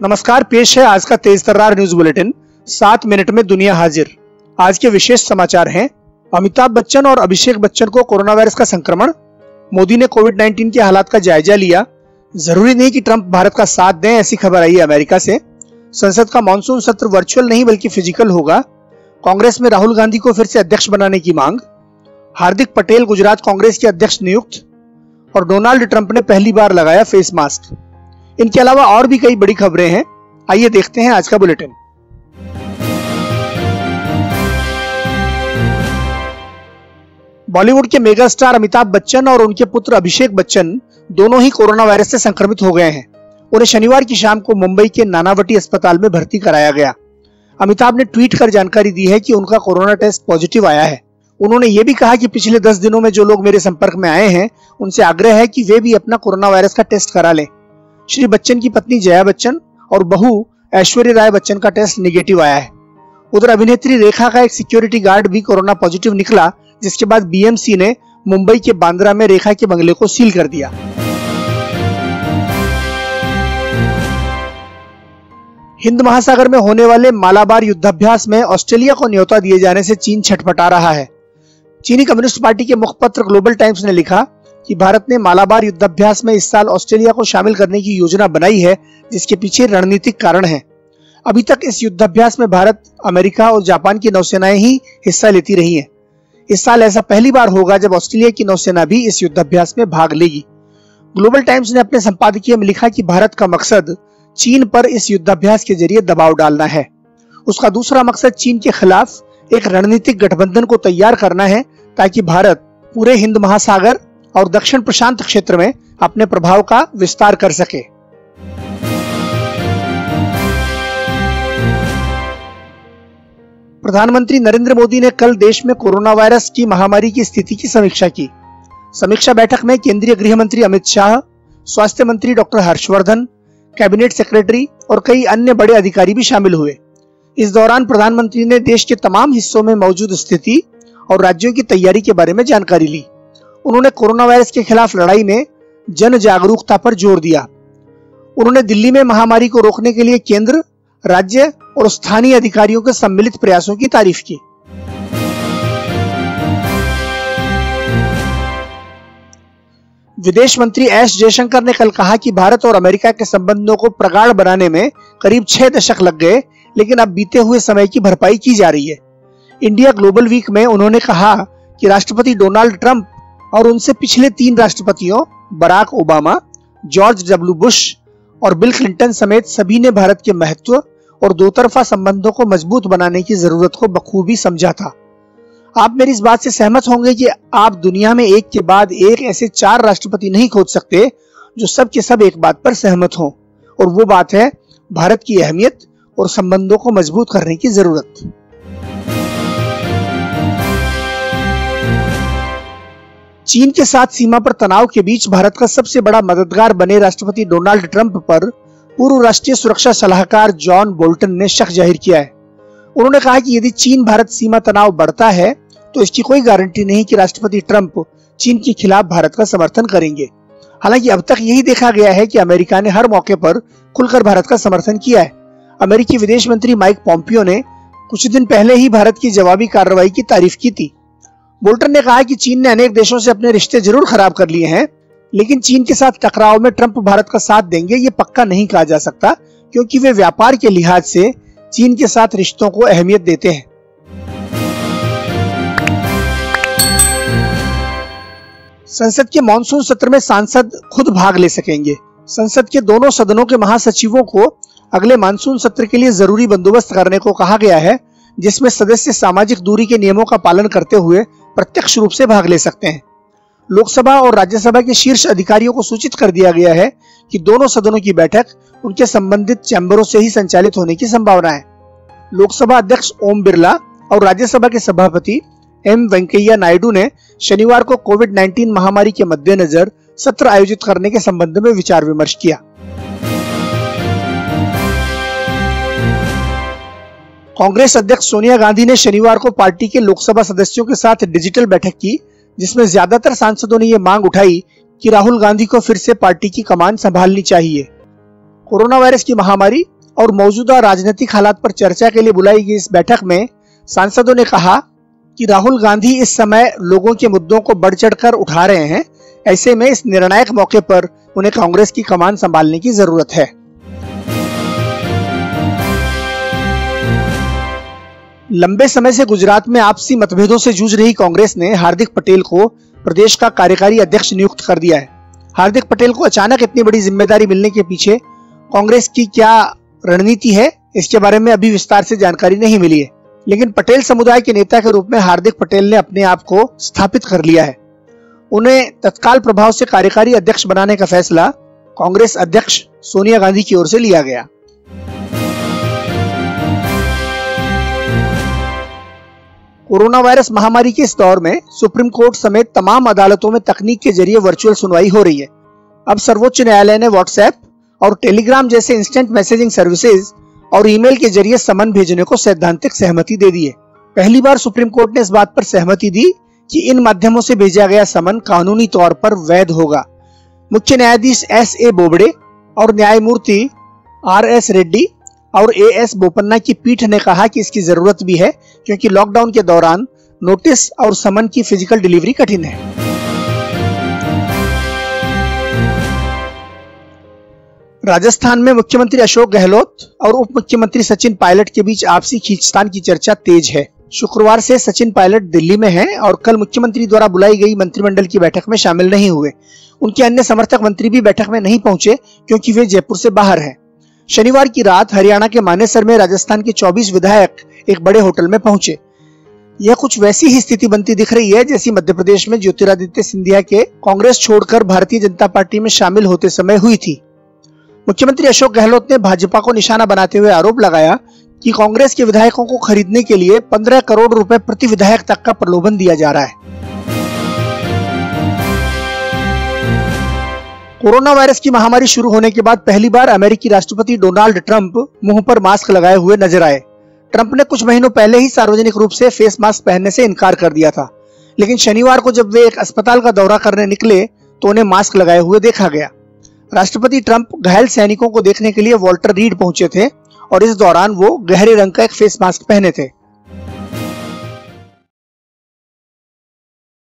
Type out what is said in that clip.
नमस्कार, पेश है आज का तेज तर्रार न्यूज बुलेटिन। 7 मिनट में दुनिया हाजिर। आज के विशेष समाचार हैं: अमिताभ बच्चन और अभिषेक बच्चन को कोरोना वायरस का संक्रमण, मोदी ने कोविड-19 के हालात का जायजा लिया, जरूरी नहीं कि ट्रंप भारत का साथ दें, ऐसी खबर आई है अमेरिका से, संसद का मानसून सत्र वर्चुअल नहीं बल्कि फिजिकल होगा, कांग्रेस में राहुल गांधी को फिर से अध्यक्ष बनाने की मांग, हार्दिक पटेल गुजरात कांग्रेस के अध्यक्ष नियुक्त, और डोनाल्ड ट्रंप ने पहली बार लगाया फेस मास्क। इनके अलावा और भी कई बड़ी खबरें हैं, आइए देखते हैं आज का बुलेटिन। बॉलीवुड के मेगा स्टार अमिताभ बच्चन और उनके पुत्र अभिषेक बच्चन दोनों ही कोरोना वायरस से संक्रमित हो गए हैं। उन्हें शनिवार की शाम को मुंबई के नानावटी अस्पताल में भर्ती कराया गया। अमिताभ ने ट्वीट कर जानकारी दी है कि उनका कोरोना टेस्ट पॉजिटिव आया है। उन्होंने ये भी कहा कि पिछले 10 दिनों में जो लोग मेरे संपर्क में आए हैं, उनसे आग्रह है कि वे भी अपना कोरोना वायरस का टेस्ट करा लें। श्री बच्चन की पत्नी जया बच्चन और बहू ऐश्वर्या राय बच्चन का टेस्ट निगेटिव आया है। उधर अभिनेत्री रेखा का एक सिक्योरिटी गार्ड भी कोरोना पॉजिटिव निकला, जिसके बाद बीएमसी ने मुंबई के बांद्रा में रेखा के बंगले को सील कर दिया। हिंद महासागर में होने वाले मालाबार युद्धाभ्यास में ऑस्ट्रेलिया को न्योता दिए जाने से चीन छटपटा रहा है। चीनी कम्युनिस्ट पार्टी के मुखपत्र ग्लोबल टाइम्स ने लिखा कि भारत ने मालाबार युद्धाभ्यास में इस साल ऑस्ट्रेलिया को शामिल करने की योजना बनाई है, जिसके पीछे रणनीतिक कारण है। अभी तक इस युद्धाभ्यास में भारत, अमेरिका और जापान की नौसेनाएं ही हिस्सा लेती रही हैं। इस साल ऐसा पहली बार होगा जब ऑस्ट्रेलिया की नौसेना भी इस युद्धाभ्यास में भाग लेगी। ग्लोबल टाइम्स ने अपने संपादकीय में लिखा कि भारत का मकसद चीन पर इस युद्धाभ्यास के जरिए दबाव डालना है। उसका दूसरा मकसद चीन के खिलाफ एक रणनीतिक गठबंधन को तैयार करना है, ताकि भारत पूरे हिंद महासागर और दक्षिण प्रशांत क्षेत्र में अपने प्रभाव का विस्तार कर सके। प्रधानमंत्री नरेंद्र मोदी ने कल देश में कोरोना वायरस की महामारी की स्थिति की समीक्षा की। समीक्षा बैठक में केंद्रीय गृह मंत्री अमित शाह, स्वास्थ्य मंत्री डॉक्टर हर्षवर्धन, कैबिनेट सेक्रेटरी और कई अन्य बड़े अधिकारी भी शामिल हुए। इस दौरान प्रधानमंत्री ने देश के तमाम हिस्सों में मौजूद स्थिति और राज्यों की तैयारी के बारे में जानकारी ली। उन्होंने कोरोना वायरस के खिलाफ लड़ाई में जन जागरूकता पर जोर दिया। उन्होंने दिल्ली में महामारी को रोकने के लिए केंद्र, राज्य और स्थानीय अधिकारियों के सम्मिलित प्रयासों की तारीफ की। विदेश मंत्री एस जयशंकर ने कल कहा कि भारत और अमेरिका के संबंधों को प्रगाढ़ बनाने में करीब 6 दशक लग गए, लेकिन अब बीते हुए समय की भरपाई की जा रही है। इंडिया ग्लोबल वीक में उन्होंने कहा कि राष्ट्रपति डोनाल्ड ट्रंप और उनसे पिछले 3 राष्ट्रपतियों Barack Obama, George W Bush और बिल क्लिंटन समेत सभी ने भारत के महत्व और दोतरफा संबंधों को मजबूत बनाने की जरूरत को बखूबी समझा था। आप मेरी इस बात से सहमत होंगे कि आप दुनिया में एक के बाद एक ऐसे 4 राष्ट्रपति नहीं खोज सकते जो सब के सब एक बात पर सहमत हों, और वो बात है भारत की अहमियत और संबंधों को मजबूत करने की जरूरत। चीन के साथ सीमा पर तनाव के बीच भारत का सबसे बड़ा मददगार बने राष्ट्रपति डोनाल्ड ट्रंप पर पूर्व राष्ट्रीय सुरक्षा सलाहकार जॉन बोल्टन ने शक जाहिर किया है। उन्होंने कहा कि यदि चीन भारत सीमा तनाव बढ़ता है तो इसकी कोई गारंटी नहीं कि राष्ट्रपति ट्रंप चीन के खिलाफ भारत का समर्थन करेंगे। हालांकि अब तक यही देखा गया है कि अमेरिका ने हर मौके पर खुलकर भारत का समर्थन किया है। अमेरिकी विदेश मंत्री माइक पॉम्पियो ने कुछ दिन पहले ही भारत की जवाबी कार्रवाई की तारीफ की थी। बोल्टन ने कहा कि चीन ने अनेक देशों से अपने रिश्ते जरूर खराब कर लिए हैं, लेकिन चीन के साथ टकराव में ट्रंप भारत का साथ देंगे ये पक्का नहीं कहा जा सकता, क्योंकि वे व्यापार के लिहाज से चीन के साथ रिश्तों को अहमियत देते हैं। संसद के मानसून सत्र में सांसद खुद भाग ले सकेंगे। संसद के दोनों सदनों के महासचिवों को अगले मानसून सत्र के लिए जरूरी बंदोबस्त करने को कहा गया है, जिसमें सदस्य सामाजिक दूरी के नियमों का पालन करते हुए प्रत्यक्ष रूप से भाग ले सकते हैं। लोकसभा और राज्यसभा के शीर्ष अधिकारियों को सूचित कर दिया गया है कि दोनों सदनों की बैठक उनके संबंधित चैम्बरों से ही संचालित होने की संभावना है। लोकसभा अध्यक्ष ओम बिरला और राज्यसभा के सभापति एम वेंकैया नायडू ने शनिवार को कोविड-19 महामारी के मद्देनजर सत्र आयोजित करने के संबंध में विचार विमर्श किया। कांग्रेस अध्यक्ष सोनिया गांधी ने शनिवार को पार्टी के लोकसभा सदस्यों के साथ डिजिटल बैठक की, जिसमें ज्यादातर सांसदों ने यह मांग उठाई कि राहुल गांधी को फिर से पार्टी की कमान संभालनी चाहिए। कोरोना वायरस की महामारी और मौजूदा राजनीतिक हालात पर चर्चा के लिए बुलाई गई इस बैठक में सांसदों ने कहा कि राहुल गांधी इस समय लोगों के मुद्दों को बढ़ चढ़कर उठा रहे हैं। ऐसे में इस निर्णायक मौके पर उन्हें कांग्रेस की कमान संभालने की जरूरत है। लंबे समय से गुजरात में आपसी मतभेदों से जूझ रही कांग्रेस ने हार्दिक पटेल को प्रदेश का कार्यकारी अध्यक्ष नियुक्त कर दिया है। हार्दिक पटेल को अचानक इतनी बड़ी जिम्मेदारी मिलने के पीछे कांग्रेस की क्या रणनीति है, इसके बारे में अभी विस्तार से जानकारी नहीं मिली है, लेकिन पटेल समुदाय के नेता के रूप में हार्दिक पटेल ने अपने आप को स्थापित कर लिया है। उन्हें तत्काल प्रभाव से कार्यकारी अध्यक्ष बनाने का फैसला कांग्रेस अध्यक्ष सोनिया गांधी की ओर से लिया गया। कोरोना वायरस महामारी के इस दौर में सुप्रीम कोर्ट समेत तमाम अदालतों में तकनीक के जरिए वर्चुअल सुनवाई हो रही है। अब सर्वोच्च न्यायालय ने व्हाट्सएप और टेलीग्राम जैसे इंस्टेंट मैसेजिंग सर्विसेज और ईमेल के जरिए समन भेजने को सैद्धांतिक सहमति दे दी है। पहली बार सुप्रीम कोर्ट ने इस बात पर सहमति दी कि इन माध्यमों से भेजा गया समन कानूनी तौर पर वैध होगा। मुख्य न्यायाधीश S.A. बोबडे और न्यायमूर्ति R.S. रेड्डी और A.S. बोपन्ना की पीठ ने कहा कि इसकी जरूरत भी है, क्योंकि लॉकडाउन के दौरान नोटिस और समन की फिजिकल डिलीवरी कठिन है। राजस्थान में मुख्यमंत्री अशोक गहलोत और उप मुख्यमंत्री सचिन पायलट के बीच आपसी खींचतान की चर्चा तेज है। शुक्रवार से सचिन पायलट दिल्ली में हैं और कल मुख्यमंत्री द्वारा बुलाई गई मंत्रिमंडल की बैठक में शामिल नहीं हुए। उनके अन्य समर्थक मंत्री भी बैठक में नहीं पहुंचे क्योंकि वे जयपुर से बाहर हैं। शनिवार की रात हरियाणा के मानेसर में राजस्थान के 24 विधायक एक बड़े होटल में पहुंचे। यह कुछ वैसी ही स्थिति बनती दिख रही है जैसी मध्य प्रदेश में ज्योतिरादित्य सिंधिया के कांग्रेस छोड़कर भारतीय जनता पार्टी में शामिल होते समय हुई थी। मुख्यमंत्री अशोक गहलोत ने भाजपा को निशाना बनाते हुए आरोप लगाया कि कांग्रेस के विधायकों को खरीदने के लिए 15 करोड़ रुपए प्रति विधायक तक का प्रलोभन दिया जा रहा है। कोरोना वायरस की महामारी शुरू होने के बाद पहली बार अमेरिकी राष्ट्रपति डोनाल्ड ट्रंप मुंह पर मास्क लगाए हुए नजर आए। ट्रंप ने कुछ महीनों पहले ही सार्वजनिक रूप से फेस मास्क पहनने से इनकार कर दिया था, लेकिन शनिवार को जब वे एक अस्पताल का दौरा करने निकले तो उन्हें मास्क लगाए हुए देखा गया। राष्ट्रपति ट्रंप घायल सैनिकों को देखने के लिए वॉल्टर रीड पहुंचे थे और इस दौरान वो गहरे रंग का एक फेस मास्क पहने थे।